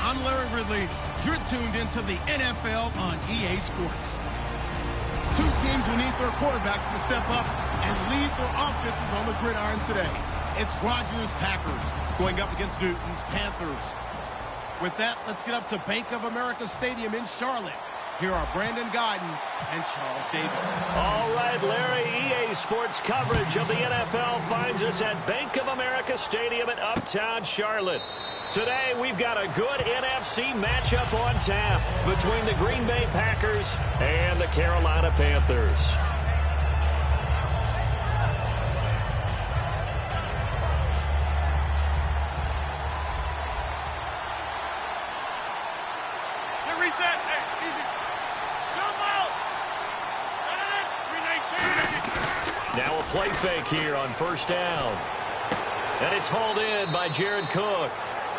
I'm Larry Ridley. You're tuned into the NFL on EA Sports. Two teams who need their quarterbacks to step up and lead their offenses on the gridiron today. It's Rodgers' Packers going up against Newton's Panthers. With that, let's get up to Bank of America Stadium in Charlotte. Here are Brandon Guyton and Charles Davis. All right, Larry, EA Sports coverage of the NFL finds us at Bank of America Stadium in Uptown Charlotte. Today, we've got a good NFC matchup on tap between the Green Bay Packers and the Carolina Panthers. Now a play fake here on first down. And it's hauled in by Jared Cook.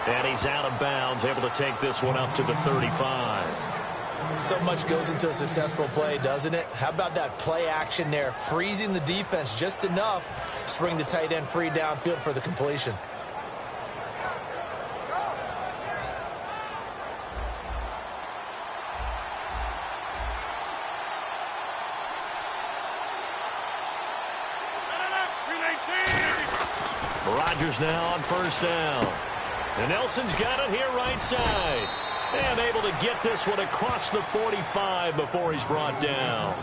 And he's out of bounds, able to take this one up to the 35. So much goes into a successful play, doesn't it? How about that play action there, freezing the defense just enough to bring the tight end free downfield for the completion. Rodgers now on first down. And Nelson's got it here right side. And able to get this one across the 45 before he's brought down.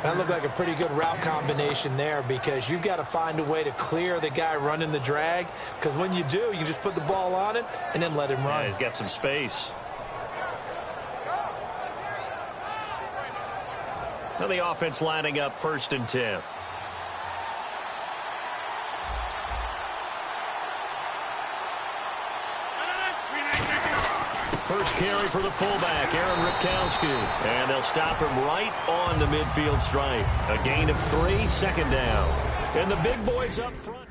That looked like a pretty good route combination there because you've got to find a way to clear the guy running the drag. Because when you do, you just put the ball on him and then let him run. Yeah, he's got some space. Now the offense lining up 1st and 10. First carry for the fullback, Aaron Ripkowski. And they'll stop him right on the midfield stripe. A gain of 3, 2nd down. And the big boys up front.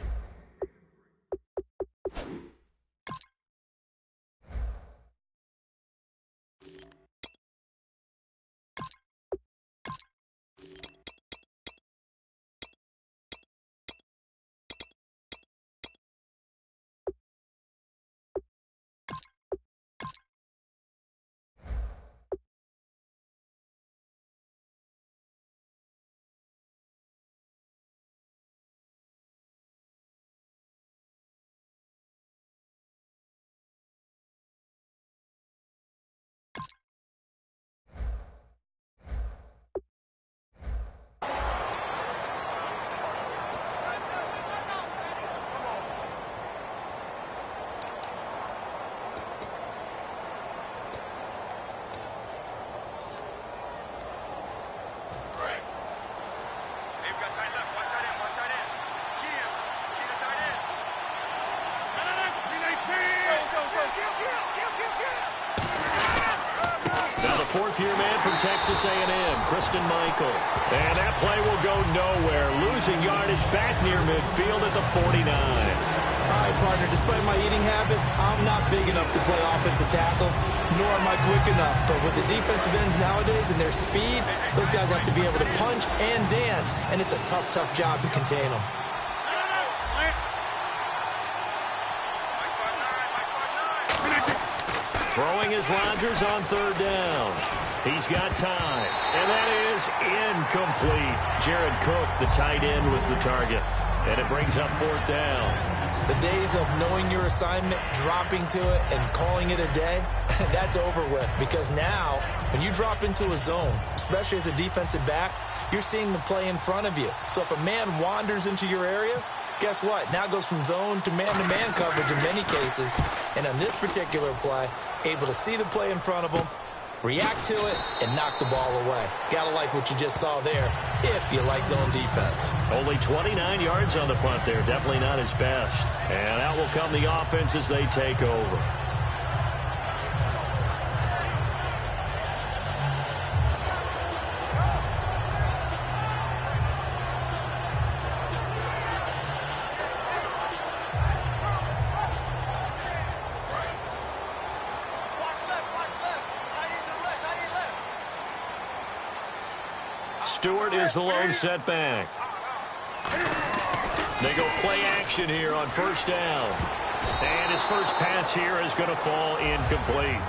Fourth-year man from Texas A&M, Christian Michael. And that play will go nowhere, losing yardage back near midfield at the 49. All right, partner, despite my eating habits, I'm not big enough to play offensive tackle, nor am I quick enough. But with the defensive ends nowadays and their speed, those guys have to be able to punch and dance, and it's a tough, tough job to contain them. Throwing is Rodgers on third down. He's got time, and that is incomplete. Jared Cook, the tight end, was the target, and it brings up fourth down. The days of knowing your assignment, dropping to it, and calling it a day, that's over with. Because now, when you drop into a zone, especially as a defensive back, you're seeing the play in front of you. So if a man wanders into your area, guess what? Now it goes from zone to man coverage in many cases. And on this particular play, able to see the play in front of him, react to it, and knock the ball away. Gotta like what you just saw there, if you like zone defense. Only 29 yards on the punt there. Definitely not his best. And out will come the offense as they take over. Stewart is the lone setback. They go play action here on first down. And his first pass here is going to fall incomplete.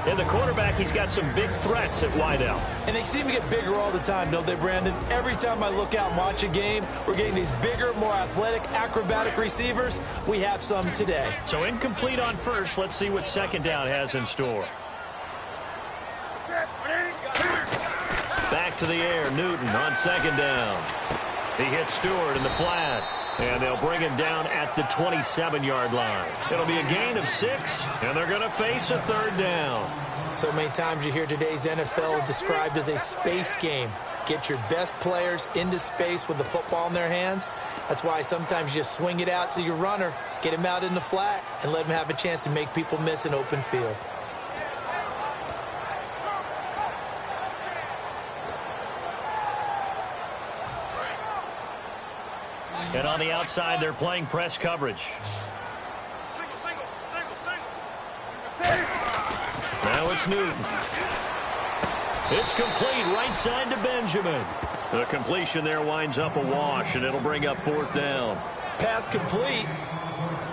And the quarterback, he's got some big threats at wideout. And they seem to get bigger all the time, don't they, Brandon? Every time I look out and watch a game, we're getting these bigger, more athletic, acrobatic receivers. We have some today. So incomplete on first. Let's see what second down has in store. Back to the air, Newton on second down. He hits Stewart in the flat, and they'll bring him down at the 27-yard line. It'll be a gain of 6, and they're going to face a third down. So many times you hear today's NFL described as a space game. Get your best players into space with the football in their hands. That's why sometimes you just swing it out to your runner, get him out in the flat, and let him have a chance to make people miss an open field. And on the outside, they're playing press coverage. Now it's Newton. It's complete right side to Benjamin. The completion there winds up a wash, and it'll bring up fourth down. Pass complete,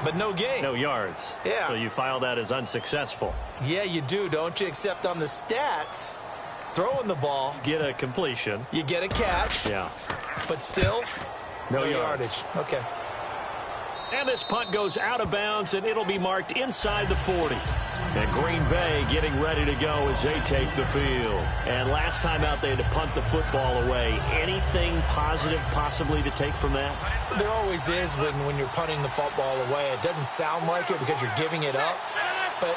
but no gain. No yards. Yeah. So you file that as unsuccessful. Yeah, you do, don't you? Except on the stats, throwing the ball. Get a completion. You get a catch. Yeah. But still, no yardage. Okay. And this punt goes out of bounds, and it'll be marked inside the 40. And Green Bay getting ready to go as they take the field. And last time out, they had to punt the football away. Anything positive possibly to take from that? There always is when you're punting the football away. It doesn't sound like it because you're giving it up. But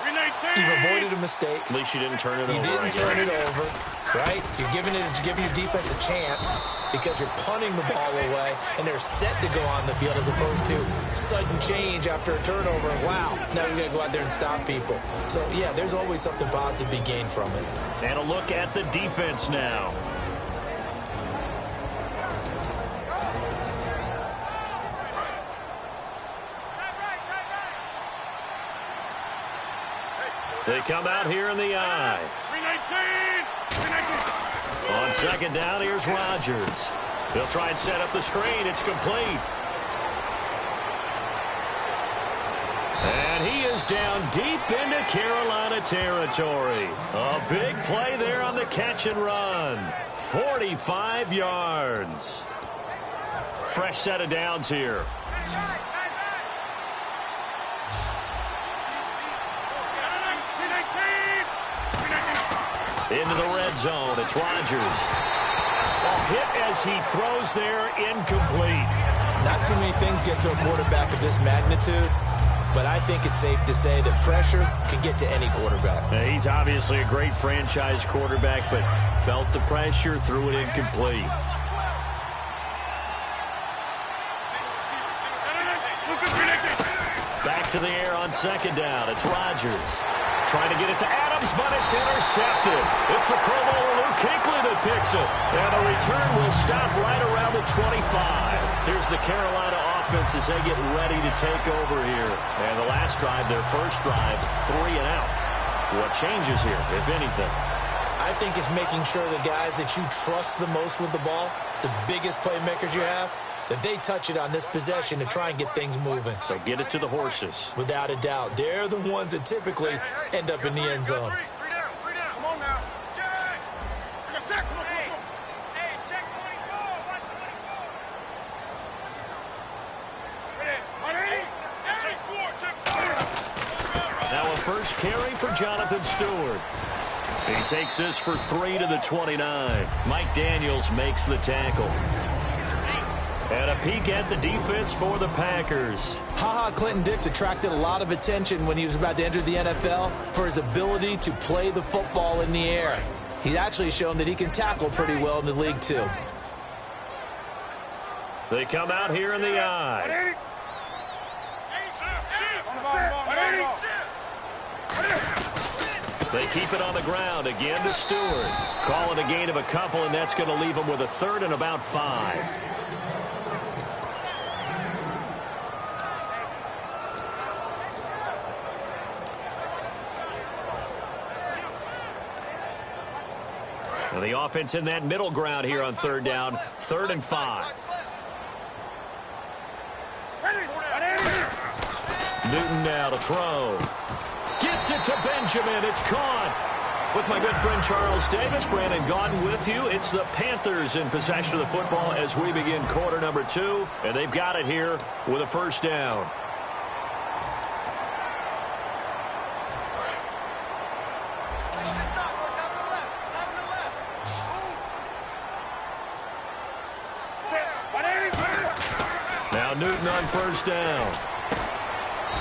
you've avoided a mistake. At least you didn't turn it over. You didn't turn it over, right? You're giving your defense a chance because you're punting the ball away, and they're set to go on the field as opposed to sudden change after a turnover. Wow, now we got to go out there and stop people. So, yeah, there's always something positive to be gained from it. And a look at the defense now. They come out here in the eye. On second down, here's Rodgers. They'll try and set up the screen. It's complete. And he is down deep into Carolina territory. A big play there on the catch and run. 45 yards. Fresh set of downs here. Into the red zone. It's Rodgers. A hit as he throws there, incomplete. Not too many things get to a quarterback of this magnitude, but I think it's safe to say that pressure can get to any quarterback. Now, he's obviously a great franchise quarterback, but felt the pressure, threw it incomplete. Back to the air on second down. It's Rodgers. Trying to get it to Adams, but it's intercepted. It's the Pro Bowler Luke Kuechly that picks it. And the return will stop right around the 25. Here's the Carolina offense as they get ready to take over here. And the last drive, their first drive, 3 and out. What changes here, if anything? I think it's making sure the guys that you trust the most with the ball, the biggest playmakers you have, that they touch it on this possession to try and get things moving. So get it to the horses. Without a doubt. They're the ones that typically end up in the end zone. Three down. Come on now. Jay. Take a sack. Come on. Hey, check 24. Watch 24. Check 4. Now a first carry for Jonathan Stewart. He takes this for 3 to the 29. Mike Daniels makes the tackle. And a peek at the defense for the Packers. Clinton Dix attracted a lot of attention when he was about to enter the NFL for his ability to play the football in the air. He's actually shown that he can tackle pretty well in the league, too. They come out here in the eye. They keep it on the ground again to Stewart. Call it a gain of a couple, and that's going to leave them with a third and about 5. Now the offense in that middle ground here on third down, 3rd and 5. Newton now to throw. Gets it to Benjamin. It's caught. With my good friend Charles Davis, Brandon Gaudin with you. It's the Panthers in possession of the football as we begin quarter number 2. And they've got it here with a first down. Now Newton on first down.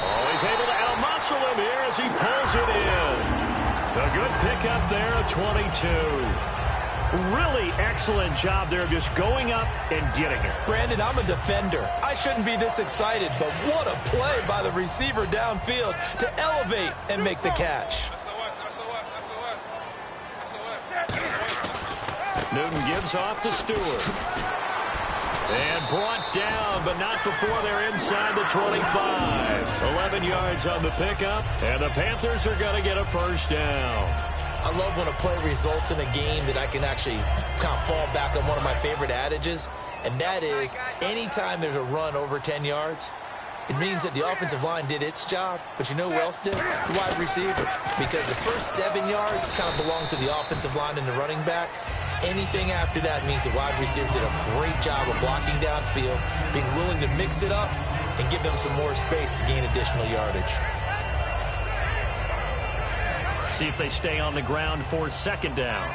Oh, he's able to out-muscle him here as he pulls it in. A good pickup there, a 22. Really excellent job there, just going up and getting it. Brandon, I'm a defender. I shouldn't be this excited, but what a play by the receiver downfield to elevate and make the catch. Newton gives off to Stewart. And brought down, but not before they're inside the 25. 11 yards on the pickup, and the Panthers are going to get a first down. I love when a play results in a game that I can actually kind of fall back on one of my favorite adages, and that is anytime there's a run over 10 yards, it means that the offensive line did its job, but you know who else did? The wide receiver. Because the first 7 yards kind of belong to the offensive line and the running back. Anything after that means the wide receivers did a great job of blocking downfield, being willing to mix it up, and give them some more space to gain additional yardage. See if they stay on the ground for second down.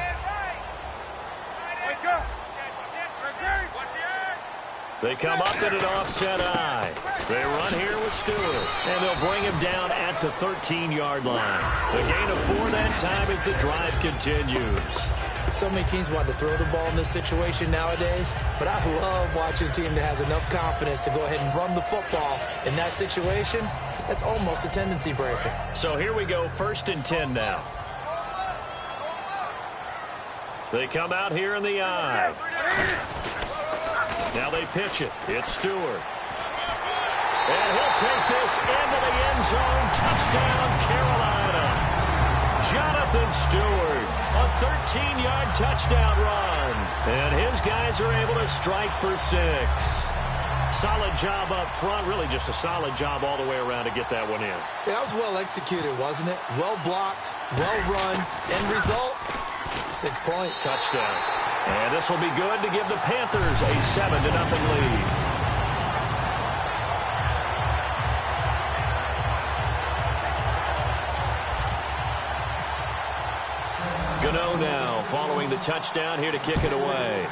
They come up in an offset eye. They run here with Stewart, and they'll bring him down at the 13-yard line. The gain of 4 that time as the drive continues. So many teams want to throw the ball in this situation nowadays, but I love watching a team that has enough confidence to go ahead and run the football in that situation. That's almost a tendency breaker. So here we go, 1st and 10 now. They come out here in the eye. Now they pitch it. It's Stewart. And he'll take this into the end zone. Touchdown, Carolina. Jonathan Stewart, a 13-yard touchdown run. And his guys are able to strike for 6. Solid job up front. Really just a solid job all the way around to get that one in. That was well executed, wasn't it? Well blocked, well run. End result, 6 points. Touchdown. And this will be good to give the Panthers a 7-0 lead. Gano now following the touchdown here to kick it away.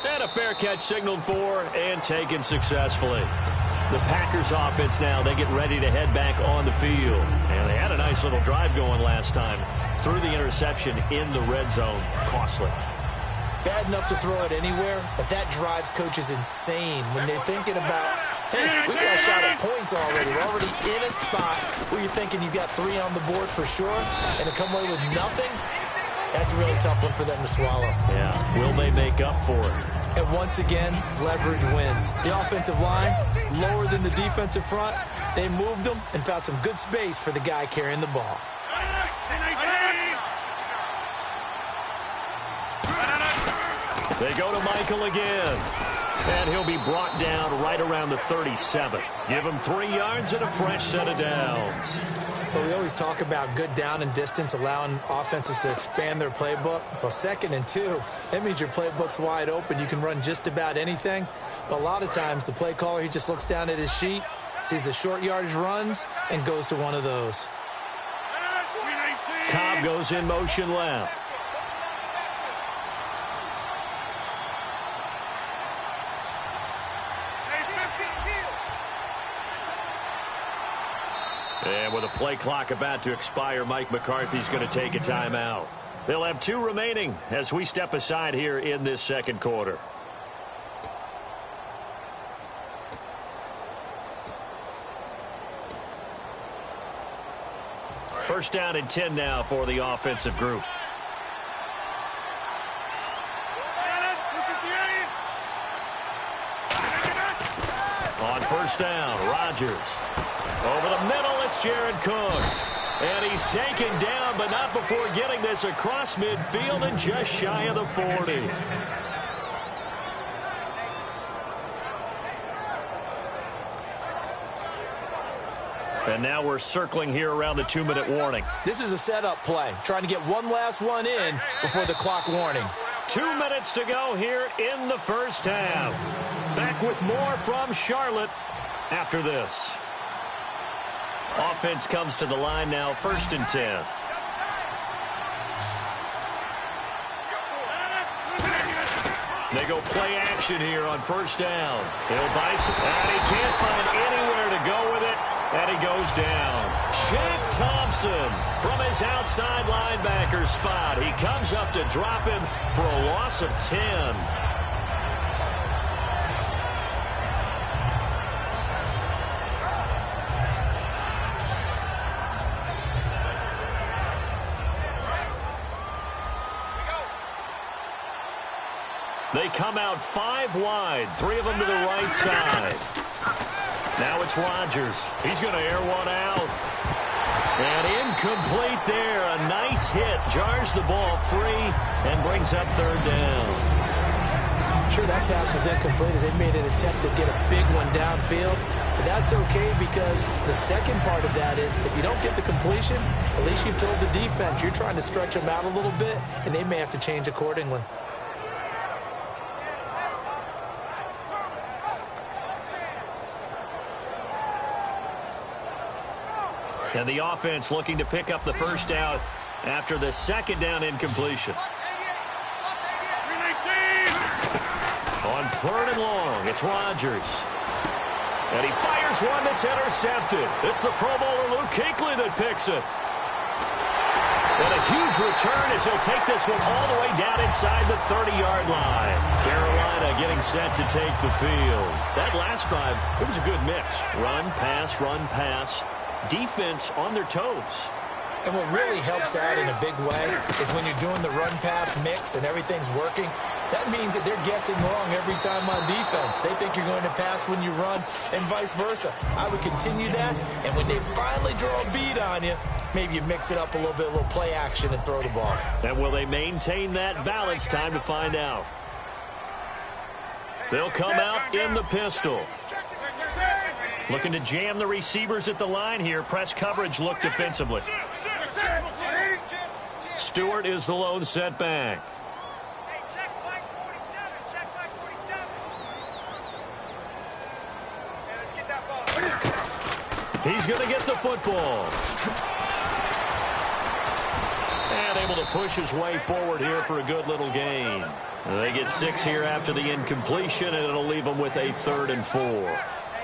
And a fair catch signaled for and taken successfully. The Packers offense now, they get ready to head back on the field. And they had a nice little drive going last time. Threw the interception in the red zone. Costly. Bad enough to throw it anywhere, but that drives coaches insane when they're thinking about, hey, we got a shot at points already. We're already in a spot where you're thinking you got 3 on the board for sure, and to come away with nothing, that's a really tough one for them to swallow. Yeah, will they make up for it? And once again, leverage wins. The offensive line, lower than the defensive front, they moved them and found some good space for the guy carrying the ball. They go to Michael again. And he'll be brought down right around the 37. Give him 3 yards and a fresh set of downs. But we always talk about good down and distance, allowing offenses to expand their playbook. Well, 2nd and 2, that means your playbook's wide open. You can run just about anything. But a lot of times, the play caller, he just looks down at his sheet, sees the short yardage runs, and goes to one of those. Cobb goes in motion left. And with a play clock about to expire, Mike McCarthy's going to take a timeout. They'll have 2 remaining as we step aside here in this 2nd quarter. First down and 10 now for the offensive group. On first down, Rodgers. Over the middle, it's Jared Cook. And he's taken down, but not before getting this across midfield and just shy of the 40. And now we're circling here around the 2-minute warning. This is a setup play, trying to get one last one in before the clock warning. 2 minutes to go here in the first half. Back with more from Charlotte after this. Offense comes to the line now, 1st and 10. They go play action here on first down. He'll bison, and he can't find anywhere to go with it, and he goes down. Shaq Thompson from his outside linebacker spot. He comes up to drop him for a loss of 10. They come out 5 wide, 3 of them to the right side. Now it's Rodgers. He's going to air one out. And incomplete there. A nice hit. Jars the ball free and brings up 3rd down. Sure, that pass was incomplete as they made an attempt to get a big one downfield. But that's okay because the second part of that is if you don't get the completion, at least you've told the defense you're trying to stretch them out a little bit, and they may have to change accordingly. And the offense looking to pick up the first down after the 2nd down incompletion. On 3rd and long, it's Rodgers. And he fires one that's intercepted. It's the Pro Bowler Luke Kuechly that picks it. And a huge return as he'll take this one all the way down inside the 30-yard line. Carolina getting set to take the field. That last drive, it was a good mix. Run, pass, defense on their toes. And what really helps out in a big way is when you're doing the run-pass mix and everything's working, that means that they're guessing wrong every time on defense. They think you're going to pass when you run and vice versa. I would continue that, and when they finally draw a bead on you, maybe you mix it up a little bit, a little play action and throw the ball. And will they maintain that balance? Time to find out. They'll come out in the pistol. Looking to jam the receivers at the line here. Press coverage look defensively. Stewart is the lone setback. He's going to get the football. And able to push his way forward here for a good little gain. They get 6 here after the incompletion, and it'll leave them with a 3rd and 4.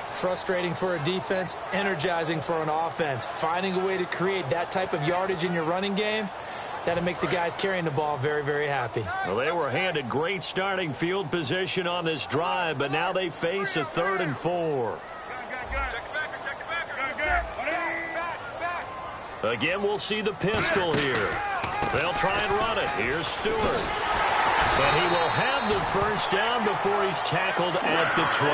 Frustrating for a defense, energizing for an offense. Finding a way to create that type of yardage in your running game, that'll make the guys carrying the ball very, very happy. Well, they were handed great starting field position on this drive, but now they face a 3rd and 4. Again, we'll see the pistol here. They'll try and run it. Here's Stewart. But he will have the first down before he's tackled at the 12.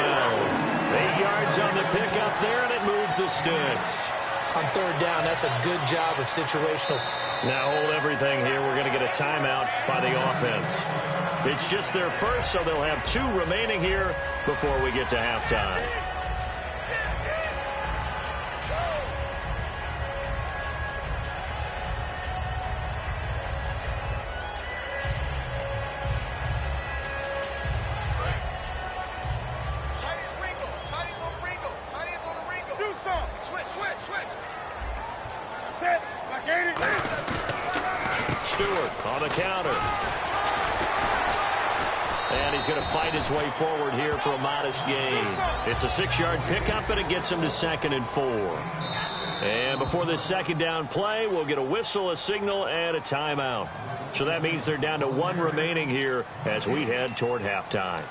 8 yards on the pickup there, and it moves the sticks. On third down, that's a good job of situational. Now hold everything here. We're going to get a timeout by the offense. It's just their first, so they'll have 2 remaining here before we get to halftime. Stewart on the counter. And he's going to fight his way forward here for a modest gain. It's a 6-yard pickup, and it gets him to 2nd and 4. And before this second down play, we'll get a whistle, a signal, and a timeout. So that means they're down to 1 remaining here as we head toward halftime.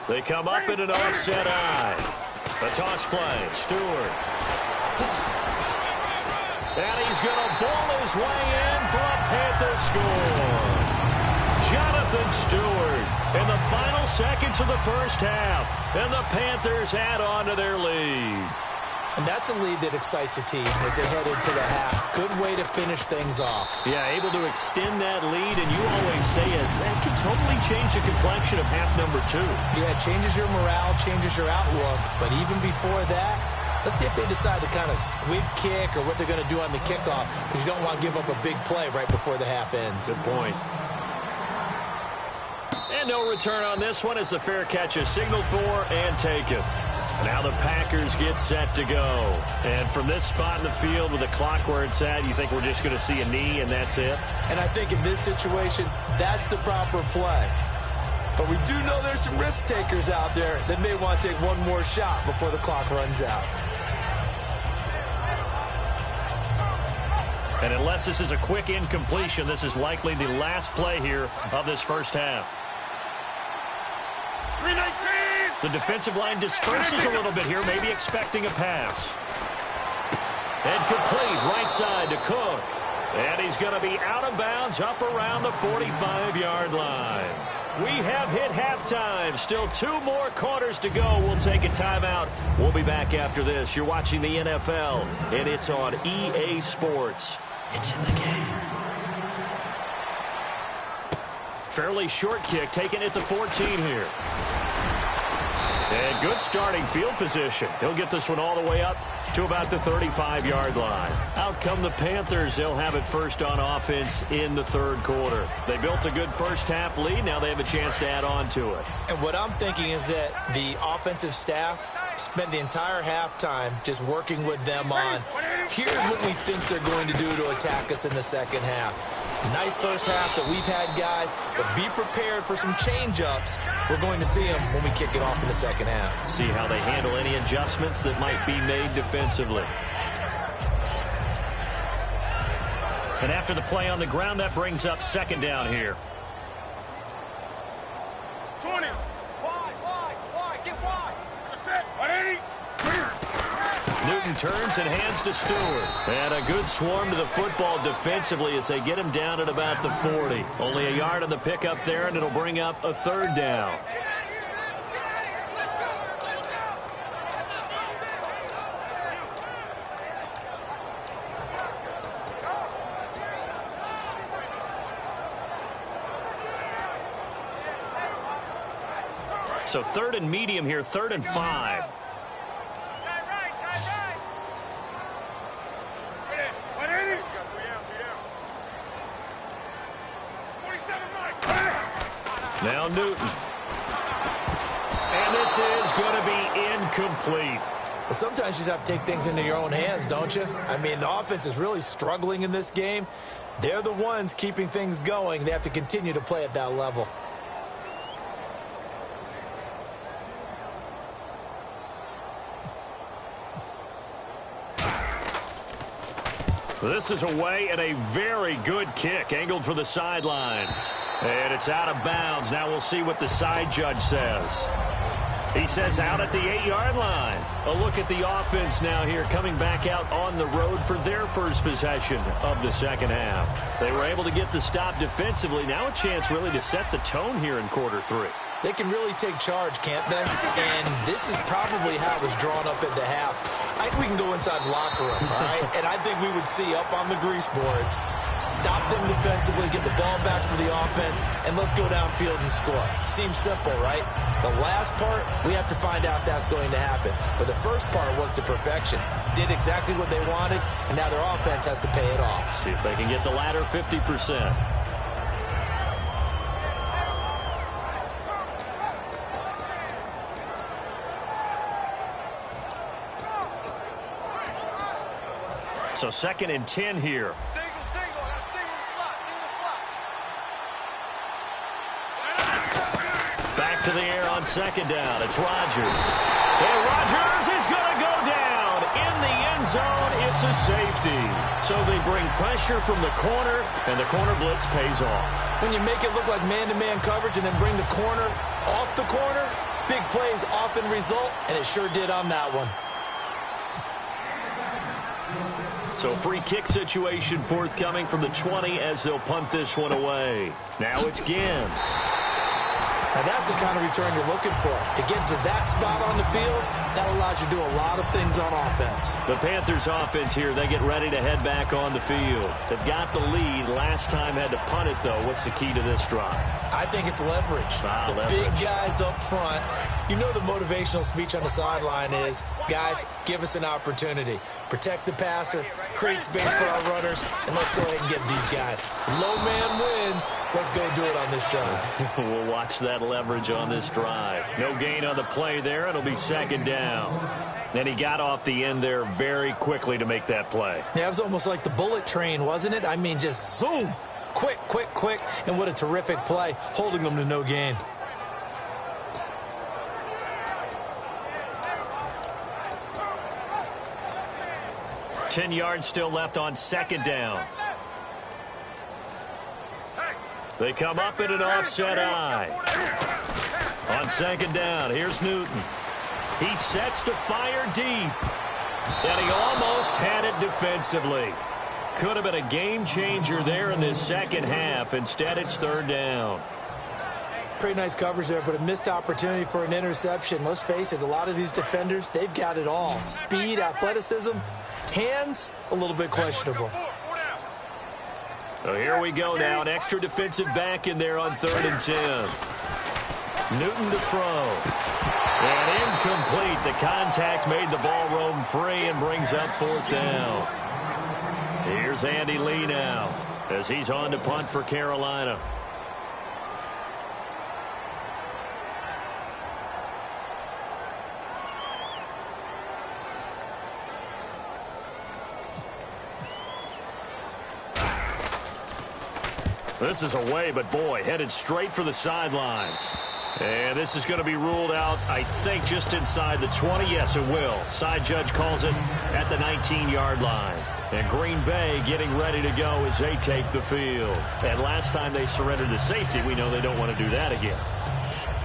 They come up in an offset eye. The toss play. Stewart. And he's going to ball his way in for a Panther score. Jonathan Stewart in the final seconds of the first half. And the Panthers add on to their lead. And that's a lead that excites a team as they head into the half. Good way to finish things off. Yeah, able to extend that lead, and you always say it, that can totally change the complexion of half number 2. Yeah, it changes your morale, changes your outlook. But even before that, let's see if they decide to kind of squib kick or what they're going to do on the kickoff, because you don't want to give up a big play right before the half ends. Good point. And no return on this one as the fair catch is signaled for and taken. Now the Packers get set to go. And from this spot in the field with the clock where it's at, you think we're just going to see a knee and that's it? And I think in this situation, that's the proper play. But we do know there's some risk takers out there that may want to take one more shot before the clock runs out. And unless this is a quick incompletion, this is likely the last play here of this first half. 319! The defensive line disperses a little bit here, maybe expecting a pass. And complete right side to Cook. And he's going to be out of bounds up around the 45-yard line. We have hit halftime. Still 2 more quarters to go. We'll take a timeout. We'll be back after this. You're watching the NFL, and it's on EA Sports. It's in the game. Fairly short kick taken at the 14 here. And good starting field position. He'll get this one all the way up to about the 35-yard line. Out come the Panthers. They'll have it first on offense in the third quarter. They built a good first half lead. Now they have a chance to add on to it. And what I'm thinking is that the offensive staff spent the entire halftime just working with them on, here's what we think they're going to do to attack us in the second half. Nice first half that we've had, guys, but be prepared for some change-ups. We're going to see them when we kick it off in the second half. See how they handle any adjustments that might be made defensively. And after the play on the ground, that brings up second down here. 20. Wide. Get wide. Set. 180. Newton turns and hands to Stewart. And a good swarm to the football defensively as they get him down at about the 40. Only a yard on the pickup there, and it'll bring up a third down. So 3rd and medium here, 3rd and 5. Now Newton. And this is going to be incomplete. Well, sometimes you just have to take things into your own hands, don't you? I mean, the offense is really struggling in this game. They're the ones keeping things going. They have to continue to play at that level. This is away and a very good kick, angled for the sidelines. And it's out of bounds. Now we'll see what the side judge says. He says out at the 8-yard line. A look at the offense now here, coming back out on the road for their first possession of the second half. They were able to get the stop defensively. Now a chance really to set the tone here in quarter 3. They can really take charge, can't they? And this is probably how it was drawn up at the half. I think we can go inside the locker room, all right? And I think we would see up on the grease boards, stop them defensively, get the ball back for the offense, and let's go downfield and score. Seems simple, right? The last part, we have to find out if that's going to happen. But the first part worked to perfection. Did exactly what they wanted, and now their offense has to pay it off. See if they can get the latter 50%. So 2nd and 10 here. Back to the air on 2nd down. It's Rodgers. And Rodgers is going to go down in the end zone. It's a safety. So they bring pressure from the corner, and the corner blitz pays off. When you make it look like man-to-man coverage and then bring the corner off the corner, big plays often result, and it sure did on that one. So free kick situation forthcoming from the 20 as they'll punt this one away. Now it's Ginn. Now that's the kind of return you're looking for. To get to that spot on the field, that allows you to do a lot of things on offense. The Panthers offense here, they get ready to head back on the field. They've got the lead. Last time had to punt it, though. What's the key to this drive? I think it's leverage. Big guys up front. You know the motivational speech on the sideline is, guys, give us an opportunity. Protect the passer, create space for our runners, and let's go ahead and get these guys. Low man wins. Let's go do it on this drive. We'll watch that leverage on this drive. No gain on the play there. It'll be 2nd down. And he got off the end there very quickly to make that play. Yeah, it was almost like the bullet train, wasn't it? I mean, just zoom. Quick, quick, quick. And what a terrific play, holding them to no gain. Ten yards still left on 2nd down. They come up in an offset eye. On 2nd down, here's Newton. He sets to fire deep. And he almost had it defensively. Could have been a game changer there in this second half. Instead, it's 3rd down. Pretty nice coverage there, but a missed opportunity for an interception. Let's face it, a lot of these defenders, they've got it all. Speed, athleticism, hands, a little bit questionable. So here we go now. An extra defensive back in there on 3rd and 10. Newton to throw. And incomplete. The contact made the ball roam free and brings up 4th down. Here's Andy Lee now as he's on to punt for Carolina. This is away, but boy, headed straight for the sidelines. And this is going to be ruled out, I think, just inside the 20. Yes, it will. Side judge calls it at the 19-yard line. And Green Bay getting ready to go as they take the field. And last time they surrendered to safety, we know they don't want to do that again.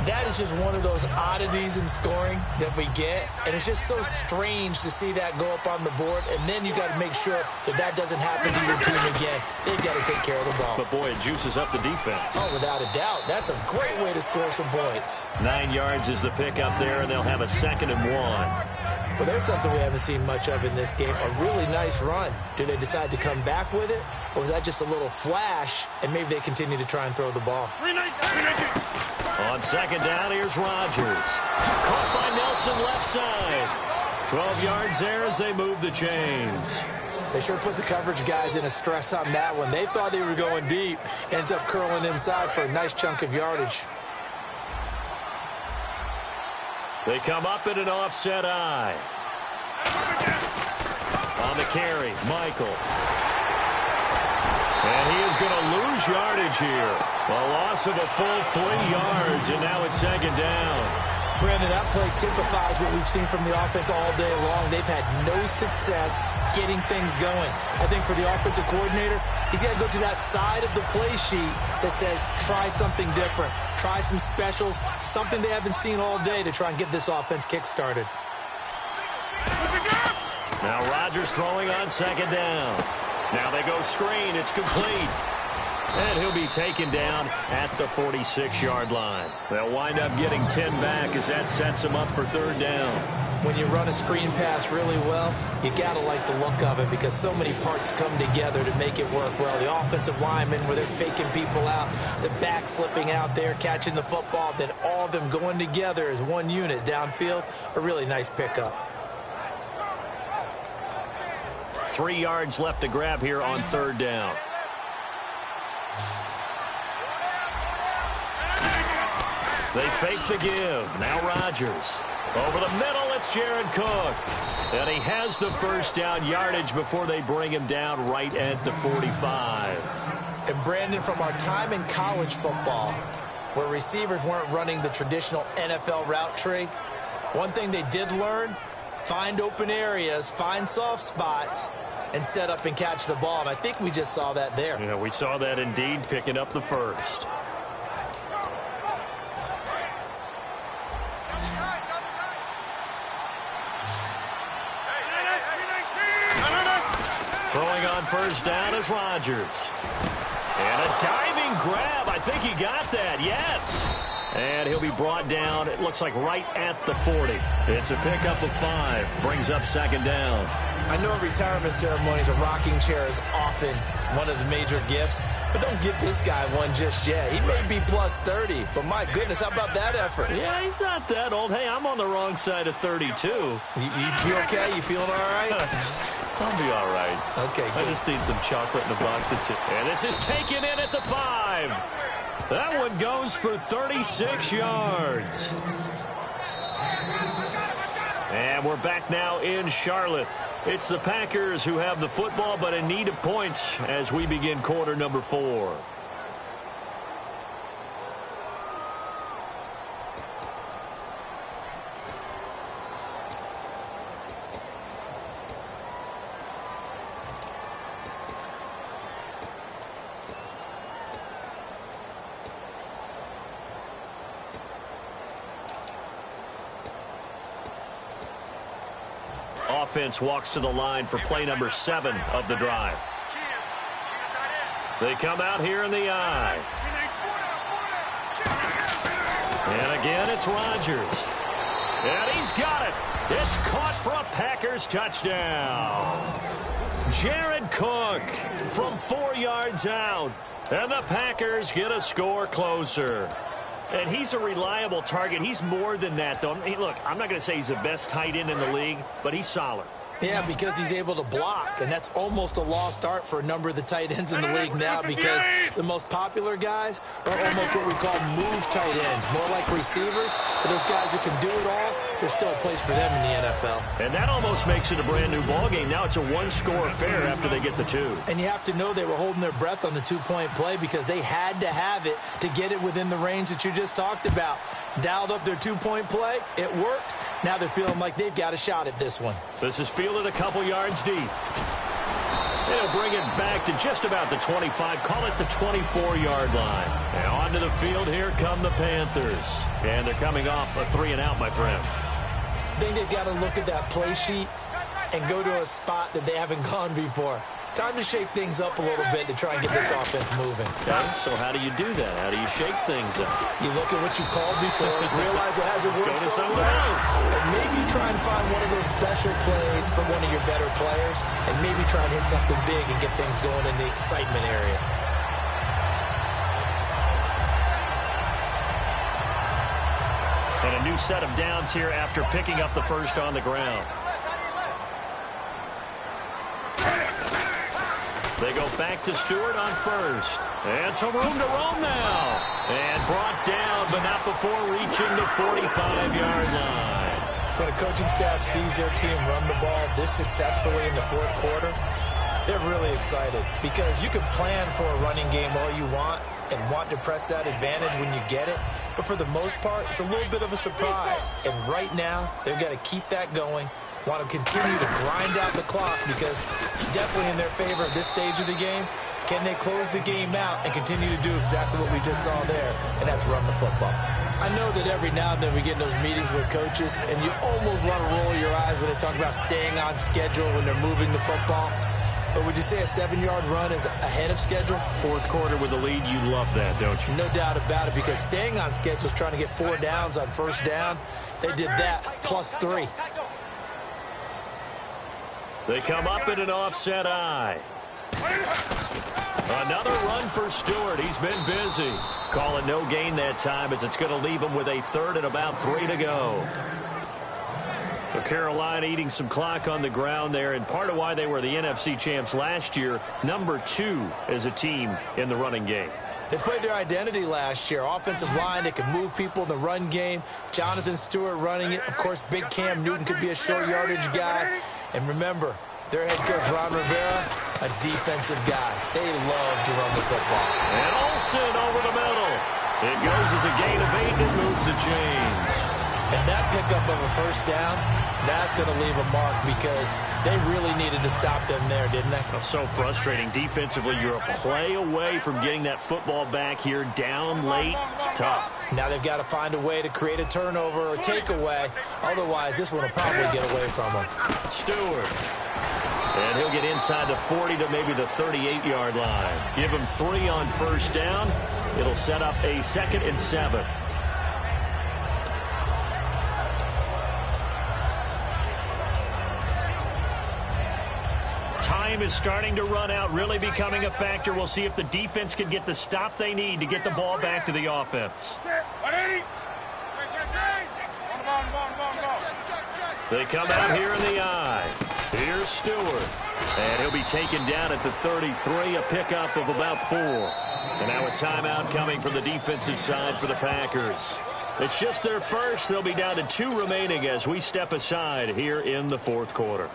That is just one of those oddities in scoring that we get, and it's just so strange to see that go up on the board, and then you got to make sure that that doesn't happen to your team again. They've got to take care of the ball. But, boy, it juices up the defense. Oh, without a doubt. That's a great way to score some points. 9 yards is the pickup there, and they'll have a 2nd and 1. Well, there's something we haven't seen much of in this game, a really nice run. Do they decide to come back with it, or was that just a little flash, and maybe they continue to try and throw the ball? On 2nd down, here's Rodgers. Caught by Nelson left side. 12 yards there as they move the chains. They sure put the coverage guys in a stress on that one. They thought they were going deep. Ends up curling inside for a nice chunk of yardage. They come up in an offset eye. On the carry, Michael. And he is going to lose yardage here. A loss of a full 3 yards, and now it's 2nd down. Brandon, that play typifies what we've seen from the offense all day long. They've had no success getting things going. I think for the offensive coordinator, he's got to go to that side of the play sheet that says, try something different. Try some specials, something they haven't seen all day to try and get this offense kick-started. Now Rodgers throwing on second down. Now they go screen. It's complete. And he'll be taken down at the 46-yard line. They'll wind up getting 10 back as that sets them up for third down. When you run a screen pass really well, you got to like the look of it because so many parts come together to make it work well. The offensive linemen, where they're faking people out, the back slipping out there, catching the football, then all of them going together as one unit downfield. A really nice pickup. 3 yards left to grab here on third down. They fake the give. Now Rodgers. Over the middle, it's Jared Cook. And he has the first down yardage before they bring him down right at the 45. And Brandon, from our time in college football, where receivers weren't running the traditional NFL route tree, one thing they did learn, find open areas, find soft spots, and set up and catch the ball. And I think we just saw that there. Yeah, we saw that indeed, picking up the first. Throwing on first down is Rodgers. And a diving grab. I think he got that. Yes. And he'll be brought down, it looks like right at the 40. It's a pickup of 5. Brings up second down. I know at retirement ceremonies, a rocking chair is often one of the major gifts, but don't give this guy one just yet. He may be plus 30, but my goodness, how about that effort? Yeah, he's not that old. Hey, I'm on the wrong side of 32. You feel okay? You feeling all right? I'll be all right. Okay, good. I just need some chocolate in a box of 2. And this is taken in at the 5. That one goes for 36 yards. And we're back now in Charlotte. It's the Packers who have the football, but in need of points as we begin quarter number 4. Offense walks to the line for play number 7 of the drive. They come out here in the eye. And again, it's Rodgers. And he's got it. It's caught for a Packers touchdown. Jared Cook from 4 yards out. And the Packers get a score closer. And he's a reliable target. He's more than that, though. Hey, look, I'm not going to say he's the best tight end in the league, but he's solid. Yeah, because he's able to block, and that's almost a lost art for a number of the tight ends in the league now because the most popular guys are almost what we call move tight ends, more like receivers. But those guys who can do it all, there's still a place for them in the NFL. And that almost makes it a brand-new ballgame. Now it's a one-score affair after they get the 2. And you have to know they were holding their breath on the 2-point play because they had to have it to get it within the range that you just talked about. Dialed up their 2-point play. It worked. Now they're feeling like they've got a shot at this one. This is fielded a couple yards deep. They'll bring it back to just about the 25. Call it the 24-yard line. Now onto the field. Here come the Panthers. And they're coming off a 3-and-out, my friend. I think they've got to look at that play sheet and go to a spot that they haven't gone before. Time to shake things up a little bit to try and get this offense moving. Okay, so how do you do that? How do you shake things up? You look at what you've called before, realize it hasn't worked Go to so something well, else. and maybe try and find one of those special plays from one of your better players, and maybe try and hit something big and get things going in the excitement area. And a new set of downs here after picking up the first on the ground. They go back to Stewart on first. And some room to roam now. And brought down, but not before reaching the 45-yard line. When a coaching staff sees their team run the ball this successfully in the fourth quarter, they're really excited because you can plan for a running game all you want and want to press that advantage when you get it. but for the most part, it's a little bit of a surprise. And right now, they've got to keep that going, want to continue to grind out the clock because it's definitely in their favor at this stage of the game. Can they close the game out and continue to do exactly what we just saw there, and that's run the football? I know that every now and then we get in those meetings with coaches, and you almost want to roll your eyes when they talk about staying on schedule when they're moving the football. But would you say a 7-yard run is ahead of schedule? Fourth quarter with a lead, you love that, don't you? No doubt about it, because staying on schedule is trying to get 4 downs on first down. They did that, plus 3. They come up in an offset eye. Another run for Stewart. He's been busy. Call it no gain that time as it's going to leave him with a third and about 3 to go. So Carolina eating some clock on the ground there, and part of why they were the NFC champs last year, number 2 as a team in the running game. They played their identity last year. Offensive line, they could move people in the run game. Jonathan Stewart running it. Of course, big Cam Newton could be a short yardage guy. And remember, their head coach, Ron Rivera, a defensive guy. They love to run the football. And Olsen over the middle. It goes as a gain of 8 and moves the chains. And that pickup of a first down, that's going to leave a mark because they really needed to stop them there, didn't they? Oh, so frustrating. Defensively, you're a play away from getting that football back here down late. Tough. Now they've got to find a way to create a turnover or takeaway. Otherwise, this one will probably get away from them. Stewart. And he'll get inside the 40 to maybe the 38-yard line. Give him 3 on first down. It'll set up a 2nd and 7. Time is starting to run out, really becoming a factor. We'll see if the defense can get the stop they need to get the ball back to the offense. They come out here in the eye. Here's Stewart. And he'll be taken down at the 33, a pickup of about 4. And now a timeout coming from the defensive side for the Packers. It's just their first. They'll be down to 2 remaining as we step aside here in the fourth quarter.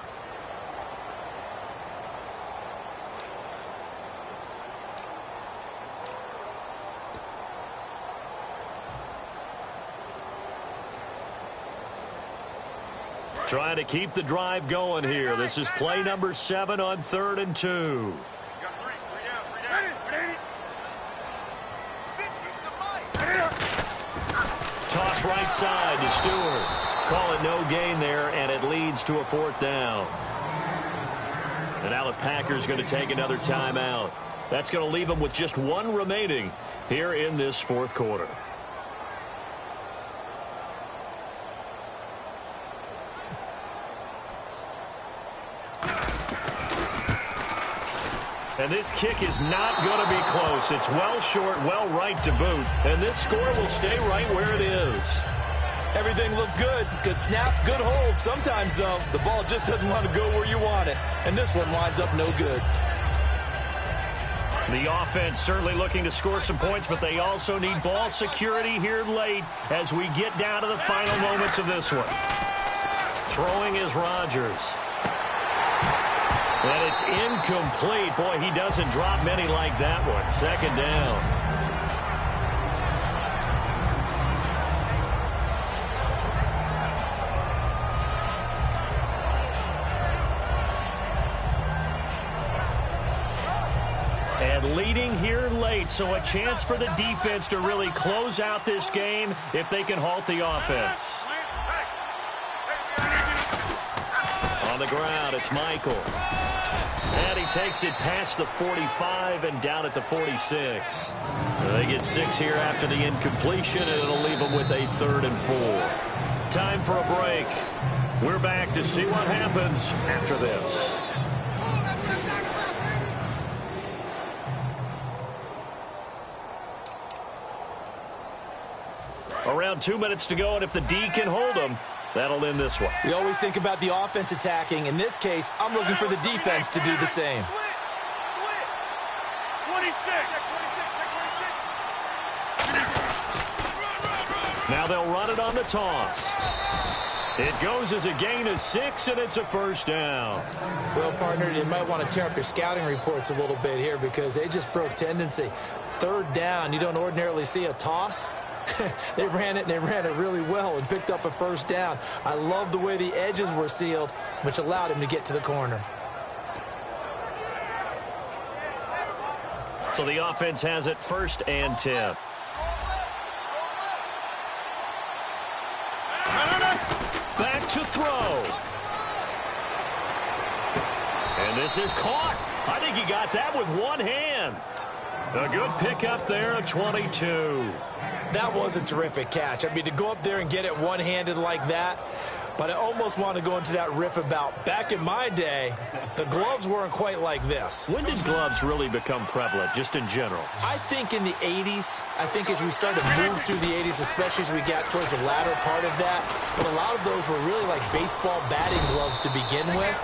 Trying to keep the drive going here. This is play number 7 on 3rd and 2. Toss right side to Stewart. Call it no gain there, and it leads to a 4th down. And now the Packers going to take another timeout. That's going to leave them with just 1 remaining here in this fourth quarter. And this kick is not going to be close. It's well short, well right to boot. And this score will stay right where it is. Everything looked good. Good snap, good hold. Sometimes, though, the ball just doesn't want to go where you want it. And this one winds up no good. The offense certainly looking to score some points, but they also need ball security here late as we get down to the final moments of this one. Throwing is Rodgers. And it's incomplete. Boy, he doesn't drop many like that one. 2nd down. And leading here late, so a chance for the defense to really close out this game if they can halt the offense. On the ground, it's Michael. And he takes it past the 45 and down at the 46. They get 6 here after the incompletion, and it'll leave them with a 3rd and 4. Time for a break. We're back to see what happens after this. Around 2 minutes to go, and if the D can hold them, that'll end this one. We always think about the offense attacking. In this case, I'm looking for the defense to do the same. 26. Now they'll run it on the toss. It goes as a gain of 6, and it's a 1st down. Well, partner, you might want to tear up your scouting reports a little bit here because they just broke tendency. 3rd down, you don't ordinarily see a toss. They ran it, and they ran it really well and picked up a first down. I love the way the edges were sealed, which allowed him to get to the corner. So the offense has it 1st and 10. Back to throw. And this is caught. I think he got that with one hand. A good pickup there at 22. That was a terrific catch. I mean, to go up there and get it one-handed like that, but I almost want to go into that riff about back in my day, the gloves weren't quite like this. When did gloves really become prevalent, just in general? I think in the 80s. I think as we started to move through the 80s, especially as we got towards the latter part of that. But a lot of those were really like baseball batting gloves to begin with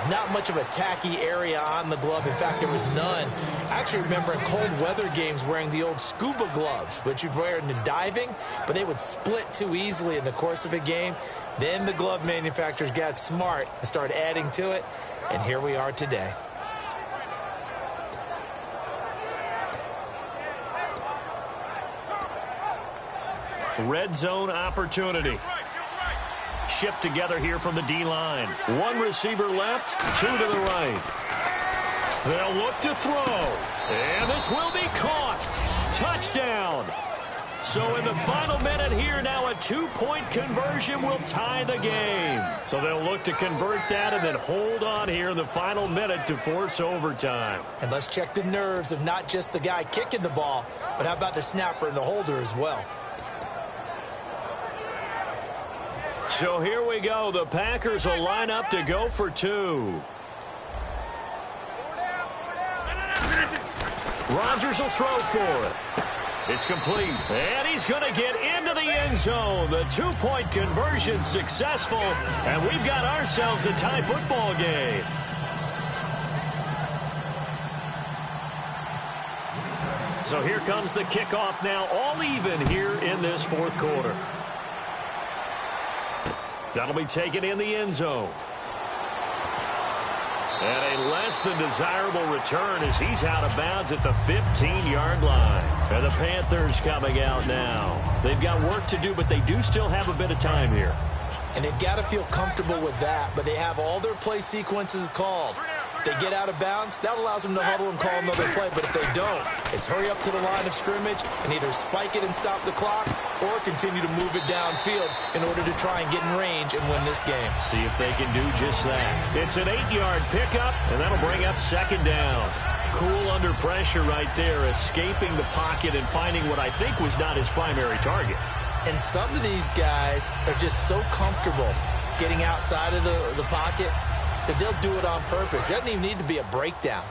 not much of a tacky area on the glove. In fact, there was none. I actually remember in cold weather games wearing the old scuba gloves, which you'd wear in the diving, but they would split too easily in the course of a game. Then the glove manufacturers got smart and started adding to it, and here we are today. Red zone opportunity. Shift together here from the D-line. One receiver left, two to the right. They'll look to throw. And this will be caught. Touchdown. So in the final minute here, now a two-point conversion will tie the game. So they'll look to convert that and then hold on here in the final minute to force overtime. And let's check the nerves of not just the guy kicking the ball, but how about the snapper and the holder as well. So here we go. The Packers will line up to go for two. Rodgers will throw for it. It's complete. And he's going to get into the end zone. The two-point conversion successful. And we've got ourselves a tie football game. So here comes the kickoff now, all even here in this fourth quarter. That'll be taken in the end zone. And a less than desirable return as he's out of bounds at the 15-yard line. And the Panthers coming out now. They've got work to do, but they do still have a bit of time here. And they've got to feel comfortable with that, but they have all their play sequences called. If they get out of bounds, that allows them to huddle and call another play. But if they don't, it's hurry up to the line of scrimmage and either spike it and stop the clock or continue to move it downfield in order to try and get in range and win this game. See if they can do just that. It's an 8-yard pickup, and that'll bring up second down. Cool under pressure right there, escaping the pocket and finding what I think was not his primary target. And some of these guys are just so comfortable getting outside of the pocket that they'll do it on purpose. It doesn't even need to be a breakdown.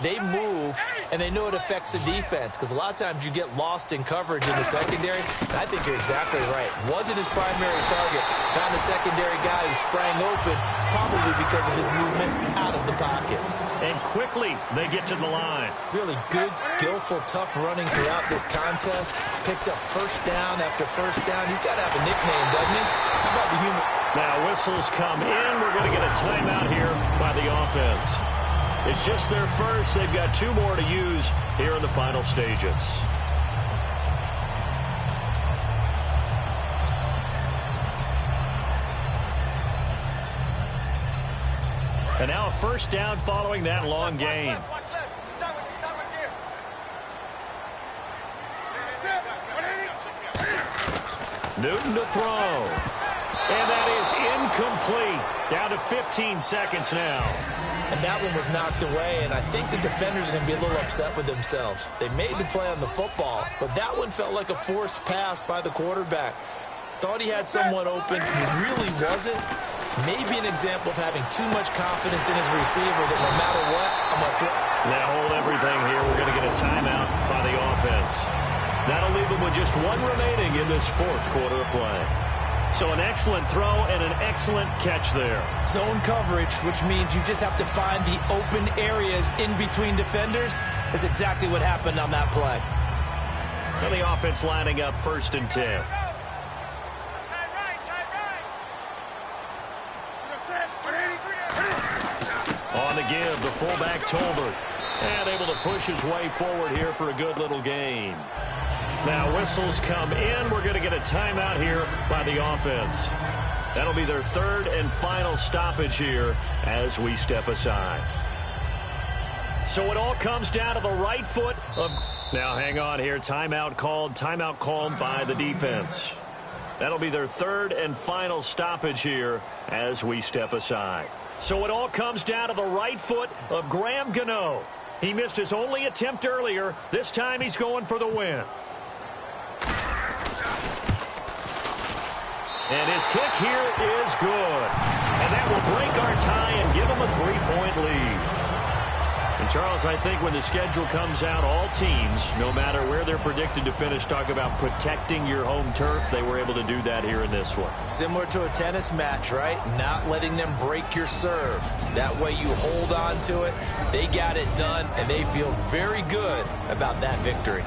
They move, and they know it affects the defense, because a lot of times you get lost in coverage in the secondary, and I think you're exactly right. Wasn't his primary target. Found a secondary guy who sprang open, probably because of his movement out of the pocket. And quickly, they get to the line. Really good, skillful, tough running throughout this contest. Picked up first down after first down. He's got to have a nickname, doesn't he? How about the human? Now whistles come in. We're going to get a timeout here by the offense. It's just their first. They've got two more to use here in the final stages. And now a first down following that long gain. Newton to throw. And that is incomplete. Down to 15 seconds now. And that one was knocked away, and I think the defenders are going to be a little upset with themselves. They made the play on the football, but that one felt like a forced pass by the quarterback. Thought he had someone open. He really wasn't. Maybe an example of having too much confidence in his receiver that no matter what, I'm going to throw. Now hold everything here. We're going to get a timeout by the offense. That'll leave them with just one remaining in this fourth quarter of play. So an excellent throw and an excellent catch there. Zone coverage, which means you just have to find the open areas in between defenders. That's exactly what happened on that play. And the offense lining up 1st and 10. On the give, the fullback Tolbert. And able to push his way forward here for a good little gain. Now whistles come in. We're going to get a timeout here by the offense. That'll be their third and final stoppage here as we step aside. So it all comes down to the right foot of... Now hang on here. Timeout called by the defense. That'll be their third and final stoppage here as we step aside. So it all comes down to the right foot of Graham Gano. He missed his only attempt earlier. This time he's going for the win. And his kick here is good. And that will break our tie and give him a 3-point lead. And, Charles, I think when the schedule comes out, all teams, no matter where they're predicted to finish, talk about protecting your home turf. They were able to do that here in this one. Similar to a tennis match, right? Not letting them break your serve. That way you hold on to it. They got it done, and they feel very good about that victory.